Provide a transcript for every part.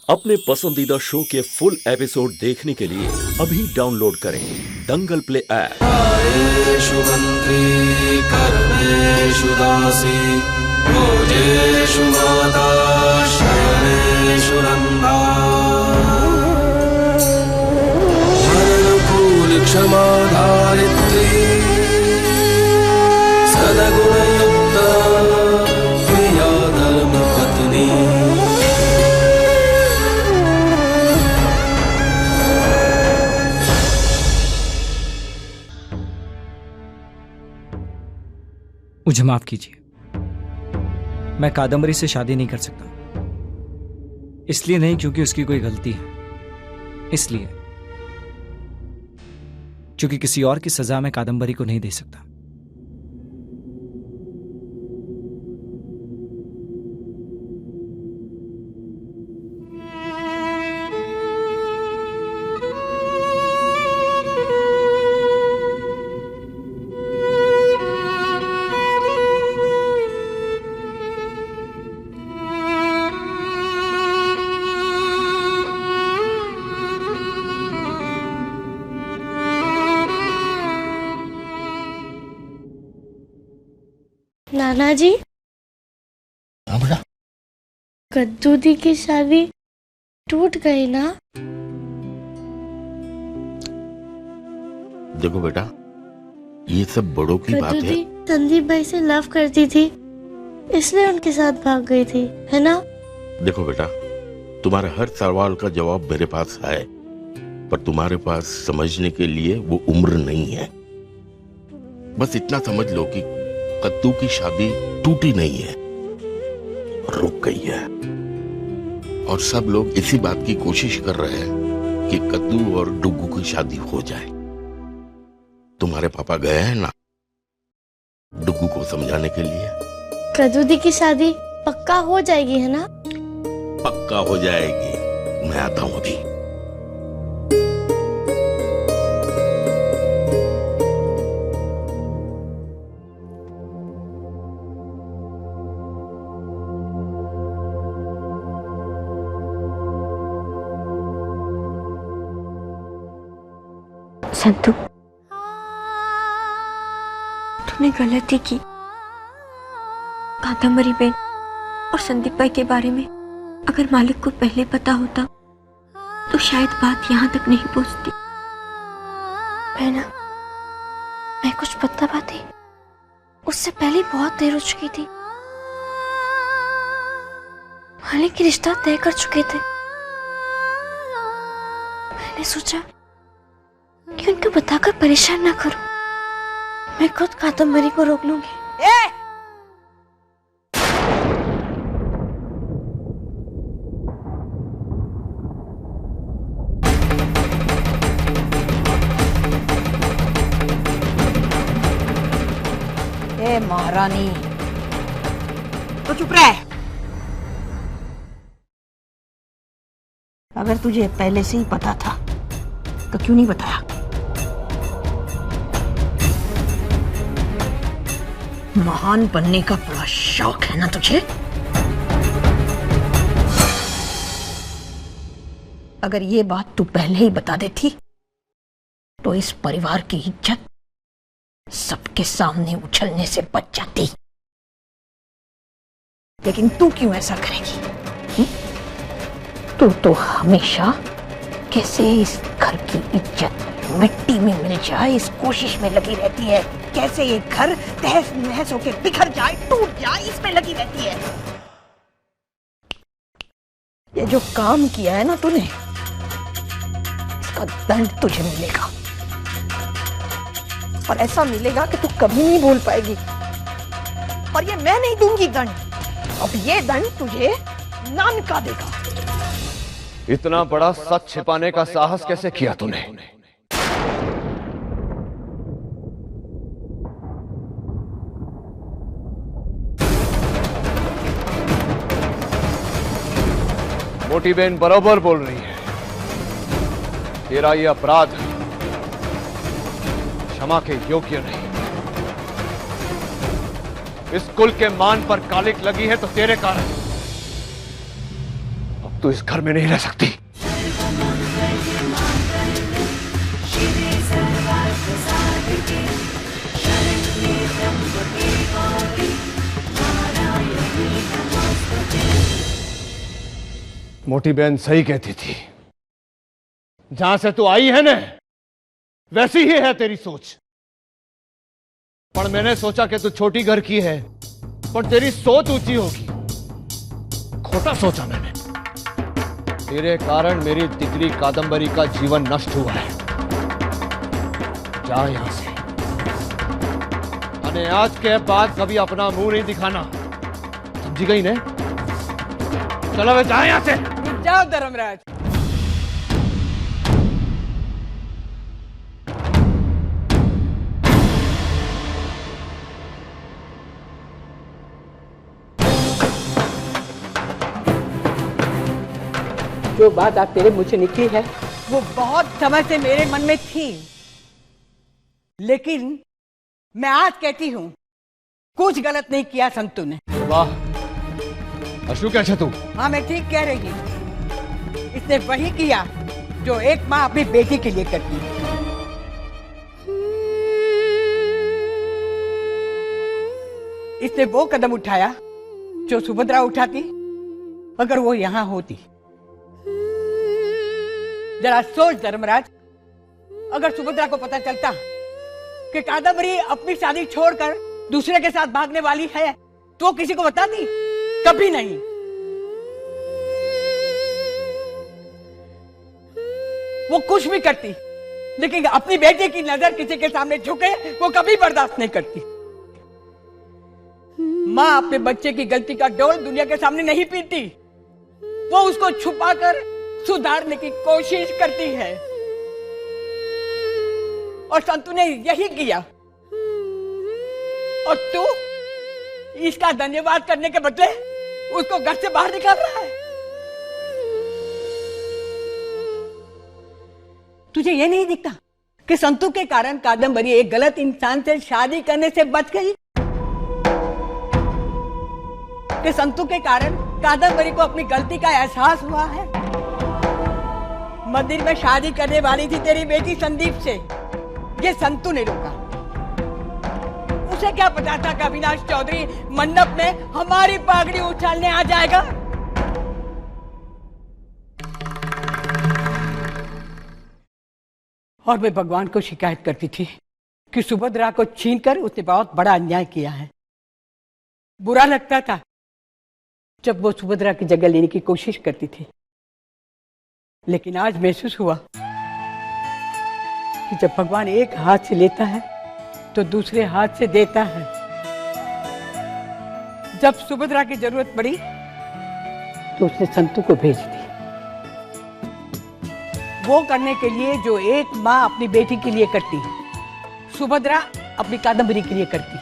अपने पसंदीदा शो के फुल एपिसोड देखने के लिए अभी डाउनलोड करें दंगल प्ले ऐप। आयेषु मंत्री कर्मेषु दासी भोजेषु माता शयनेषु रंभा अनुकूल क्षमा धारित्री सदगुणयुक्ता प्रिया धर्म पत्नी। मुझे माफ कीजिए, मैं कादम्बरी से शादी नहीं कर सकता। इसलिए नहीं क्योंकि उसकी कोई गलती है, इसलिए क्योंकि किसी और की सजा मैं कादम्बरी को नहीं दे सकता। नाना जी, हाँ बेटा। कद्दू दी की शादी टूट गई ना? देखो बेटा, ये सब बड़ों की बात कद्दू है। दी संदीप भाई से लव करती थी, इसलिए उनके साथ भाग गई थी, है ना? देखो बेटा, तुम्हारे हर सवाल का जवाब मेरे पास है, पर तुम्हारे पास समझने के लिए वो उम्र नहीं है। बस इतना समझ लो कि कद्दू की शादी टूटी नहीं है, रुक गई है। और सब लोग इसी बात की कोशिश कर रहे हैं कि कद्दू और डुग्गू की शादी हो जाए। तुम्हारे पापा गए हैं ना डुग्गू को समझाने के लिए। कद्दू दी की शादी पक्का हो जाएगी, है ना? पक्का हो जाएगी, मैं आता हूं अभी। संतू, तूने गलती की। कादम्बरी बेन और संदीप भाई के बारे में अगर मालिक को पहले पता होता तो शायद बात यहाँ तक नहीं पहुँचती। बहना, मैं कुछ पता पाती उससे पहले बहुत देर हो चुकी थी। मालिक की रिश्ता तय कर चुके थे। मैंने सोचा कि उनको बताकर परेशान ना करूं, मैं खुद कादम्बरी को रोक लूंगी। ए महारानी, तो चुप रह। अगर तुझे पहले से ही पता था तो क्यों नहीं बताया? महान बनने का बड़ा शौक है ना तुझे? अगर ये बात तू पहले ही बता देती तो इस परिवार की इज्जत सबके सामने उछलने से बच जाती। लेकिन तू क्यों ऐसा करेगी? तू तो हमेशा कैसे इस घर की इज्जत मिट्टी में मिल जाए इस कोशिश में लगी रहती है। कैसे ये घर तहस नहस होके बिखर जाए, टूट जाए, इसमें लगी रहती है। ये जो काम किया है ना तूने, इसका दंड तुझे मिलेगा। और ऐसा मिलेगा कि तू कभी नहीं भूल पाएगी। और ये मैं नहीं दूंगी दंड, अब ये दंड तुझे नानका देगा। इतना बड़ा सच छिपाने का साहस कैसे किया तूने? मोटी बहन बराबर बोल रही है। तेरा ये अपराध क्षमा के योग्य नहीं। इस कुल के मान पर कालिक लगी है तो तेरे कारण। अब तू इस घर में नहीं रह सकती। मोटी बहन सही कहती थी, जहां से तू आई है ना वैसी ही है तेरी सोच। पर मैंने सोचा कि तू छोटी घर की है, पर तेरी सोच ऊंची होगी। खोटा सोचा मैंने। तेरे कारण मेरी दिकरी कादम्बरी का जीवन नष्ट हुआ है। जा यहां से। अने आज के बाद कभी अपना मुंह नहीं दिखाना, समझी गई ने? चलो वे जा यहां से। जाओ धर्मराज। जो बात आप तेरे मुंह से निकली है वो बहुत समय से मेरे मन में थी, लेकिन मैं आज कहती हूं कुछ गलत नहीं किया संतू ने। वाह अशु, कैसे तू? हाँ मैं ठीक कह रही हूँ। इसने वही किया जो एक माँ अपनी बेटी के लिए करती है। इसने वो कदम उठाया जो सुभद्रा उठाती अगर वो यहाँ होती। जरा सोच धर्मराज, अगर सुभद्रा को पता चलता कि कादम्बरी अपनी शादी छोड़कर दूसरे के साथ भागने वाली है तो किसी को बताती? कभी नहीं। वो कुछ भी करती, लेकिन अपनी बेटी की नजर किसी के सामने झुके वो कभी बर्दाश्त नहीं करती। माँ अपने बच्चे की गलती का डोल दुनिया के सामने नहीं पीती, वो उसको छुपाकर सुधारने की कोशिश करती है। और संतू ने यही किया, और तू इसका धन्यवाद करने के बदले उसको घर से बाहर निकाल रहा है। तुझे ये नहीं दिखता कि संतू के कारण कादम्बरी एक गलत इंसान से शादी करने से बच गई? कि संतू के कारण कादम्बरी को अपनी गलती का एहसास हुआ है? मंदिर में शादी करने वाली थी तेरी बेटी संदीप से, ये संतू ने रोका। उसे क्या पता था कि अविनाश चौधरी मंडप में हमारी पागड़ी उछालने आ जाएगा? और मैं भगवान को शिकायत करती थी कि सुभद्रा को छीनकर उसने बहुत बड़ा अन्याय किया है। बुरा लगता था जब वो सुभद्रा की जगह लेने की कोशिश करती थी, लेकिन आज महसूस हुआ कि जब भगवान एक हाथ से लेता है तो दूसरे हाथ से देता है। जब सुभद्रा की जरूरत पड़ी तो उसने संतू को भेज दी, वो करने के लिए जो एक माँ अपनी बेटी के लिए करती, सुभद्रा अपनी कादम्बरी के लिए करती।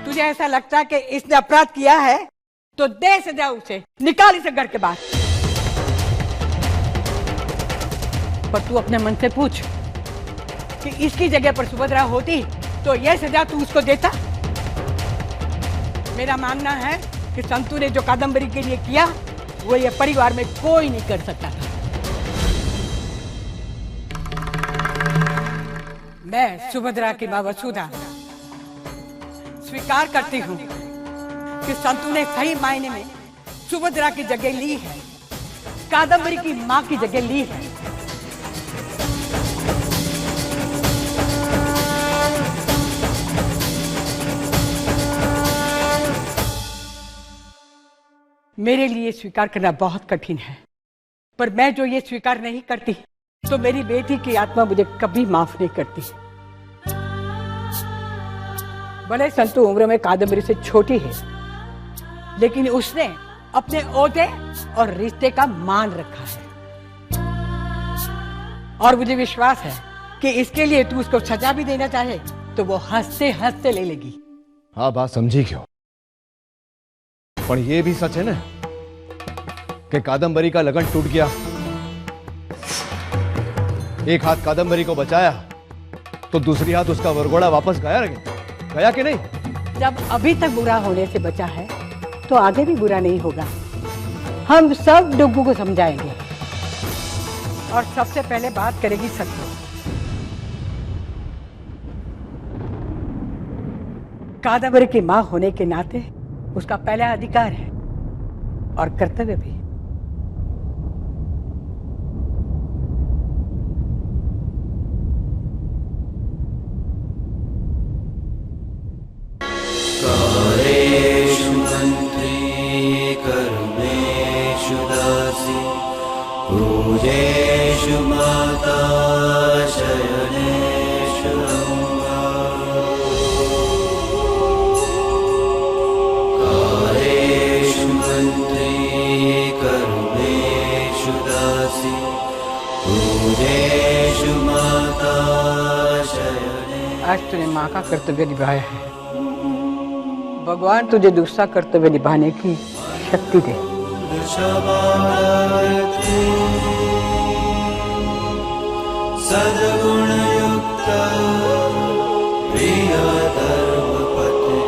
तुझे ऐसा लगता है कि इसने अपराध किया है तो दे सजा उसे, निकाल इसे घर के बाहर। पर तू अपने मन से पूछ कि इसकी जगह पर सुभद्रा होती तो यह सजा तू उसको देता? मेरा मानना है कि संतू ने जो कादम्बरी के लिए किया वो ये परिवार में कोई नहीं कर सकता था। मैं सुभद्रा की मां वसुधा स्वीकार करती हूँ कि संतू ने सही मायने में सुभद्रा की जगह ली है, कादम्बरी की मां की जगह ली है। मेरे लिए स्वीकार करना बहुत कठिन है, पर मैं जो ये स्वीकार नहीं करती तो मेरी बेटी की आत्मा मुझे कभी माफ नहीं करती। भले संतू उम्र में कादम्बरी से छोटी है, लेकिन उसने अपने ओहदे और रिश्ते का मान रखा है, और मुझे विश्वास है कि इसके लिए तू उसको सजा भी देना चाहे तो वो हंसते हंसते ले लेगी। हाँ बात समझी क्यों, पर यह भी सच है ना कि कादम्बरी का लगन टूट गया। एक हाथ कादम्बरी को बचाया तो दूसरी हाथ उसका वरघोड़ा वापस गया कि नहीं? जब अभी तक बुरा होने से बचा है तो आगे भी बुरा नहीं होगा। हम सब डुग्गू को समझाएंगे और सबसे पहले बात करेगी सत्य। कादम्बरी की मां होने के नाते उसका पहला अधिकार है और कर्तव्य भी। कारेषु मन्त्री कर्मेषु दासी पूजेषु माता शयनेषु अम्बा। कारेषु मन्त्री कर्मेषु दासी पूजेषु माता शयने। आज तूने माँ का कर्तव्य निभाया है, भगवान तुझे दूसरा कर्तव्य निभाने की शक्ति दे। सद्गुणयुक्त प्रिय धर्मपत्नी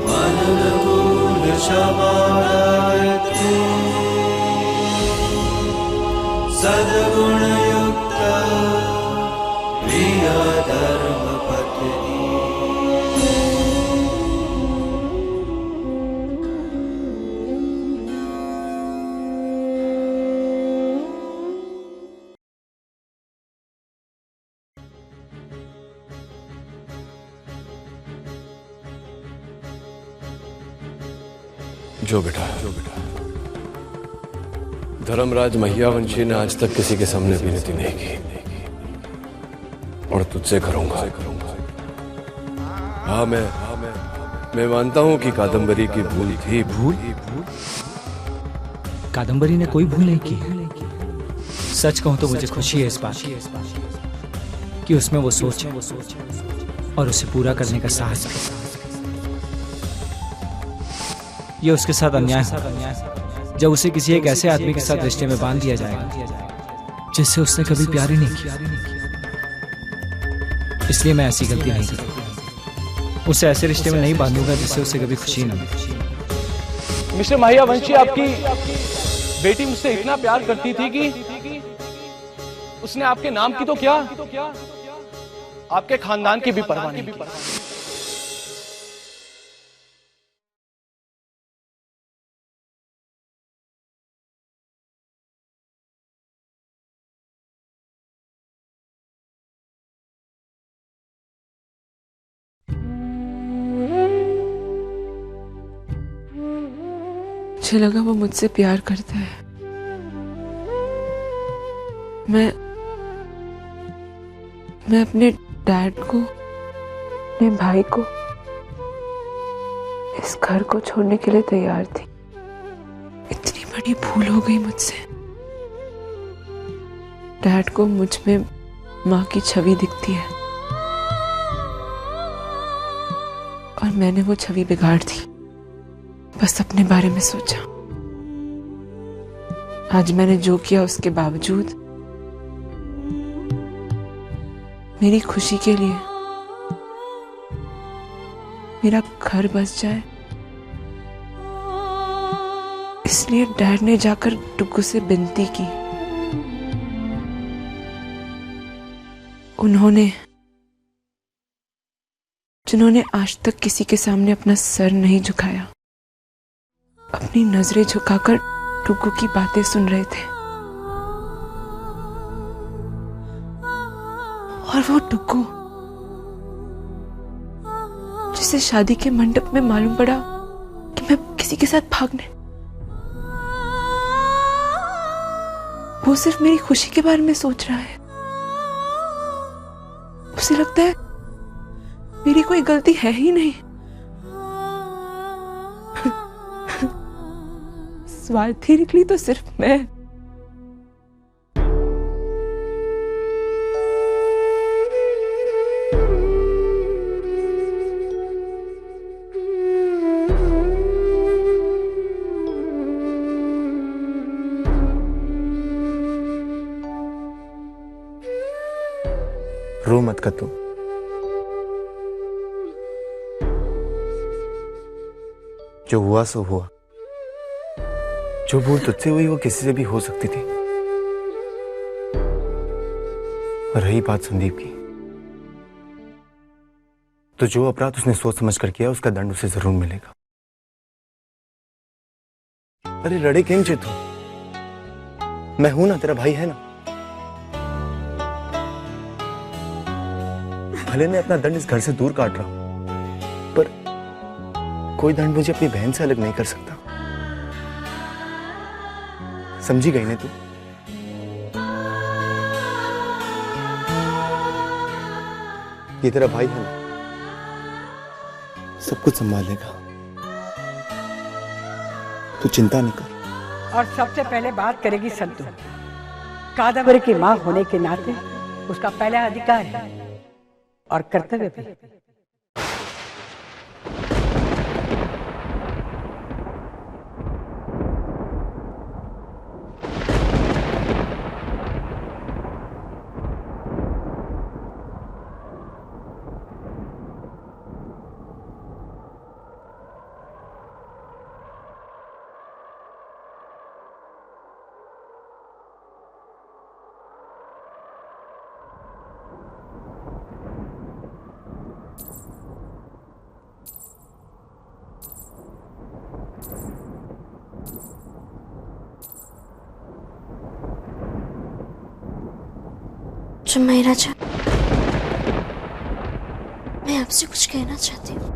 मननुकूल शमायते। सद्गुणयुक्त प्रिय धर्मपत्नी। जो बेटा धर्मराज महियावंशी ने आज तक किसी के सामने विनती नहीं की और तुझसे करूंगा। हाँ मैं मानता हूं कि कादम्बरी की भूल थी। भूल? कादम्बरी ने कोई भूल नहीं की। सच कहूं तो मुझे खुशी है इस बात की कि उसमें वो सोच है और उसे पूरा करने का साहस है। ये उसके साथ अन्याय है जब उसे किसी एक ऐसे आदमी के साथ रिश्ते में बांध दिया जाएगा जिससे उसने कभी प्यार ही नहीं किया। इसलिए मैं ऐसी गलती नहीं करूंगा। उसे ऐसे रिश्ते में नहीं बांधूंगा जिससे उसे कभी खुशी न मिले। मिस्टर महियावंशी, आपकी बेटी मुझसे इतना प्यार करती थी कि उसने आपके नाम की तो क्या, आपके खानदान की भी परवाह नहीं की। मुझे लगा वो मुझसे प्यार करता है। मैं अपने डैड को, अपने भाई को, इस घर को छोड़ने के लिए तैयार थी। इतनी बड़ी भूल हो गई मुझसे। डैड को मुझ में माँ की छवि दिखती है और मैंने वो छवि बिगाड़ दी। बस अपने बारे में सोचा। आज मैंने जो किया उसके बावजूद मेरी खुशी के लिए मेरा घर बस जाए, इसलिए डैड ने जाकर डुग्गू से विनती की। उन्होंने, जिन्होंने आज तक किसी के सामने अपना सर नहीं झुकाया, अपनी नजरें झुकाकर डुग्गू की बातें सुन रहे थे। और वो डुग्गू जिसे शादी के मंडप में मालूम पड़ा कि मैं किसी के साथ भागने, वो सिर्फ मेरी खुशी के बारे में सोच रहा है। उसे लगता है मेरी कोई गलती है ही नहीं। स्वार्थी निकली तो सिर्फ मैं। रो मत, कतू। जो हुआ सो हुआ। जो भूल तुझसे हुई वो किसी से भी हो सकती थी। रही बात संदीप की, तो जो अपराध उसने सोच समझ कर किया उसका दंड उसे जरूर मिलेगा। अरे लड़े क्यों चेतू, मैं हूं ना, तेरा भाई है ना। भले मैं अपना दंड इस घर से दूर काट रहा हूं, पर कोई दंड मुझे अपनी बहन से अलग नहीं कर सकता। समझी गई ना तू? ये तेरा भाई है ना, सब कुछ संभाल लेगा, तू चिंता नहीं कर। और सबसे पहले बात करेगी संतू। कादम्बरी की मां होने के नाते उसका पहला अधिकार है और कर्तव्य भी। जमाई राजा, मैं आपसे कुछ कहना चाहती हूँ।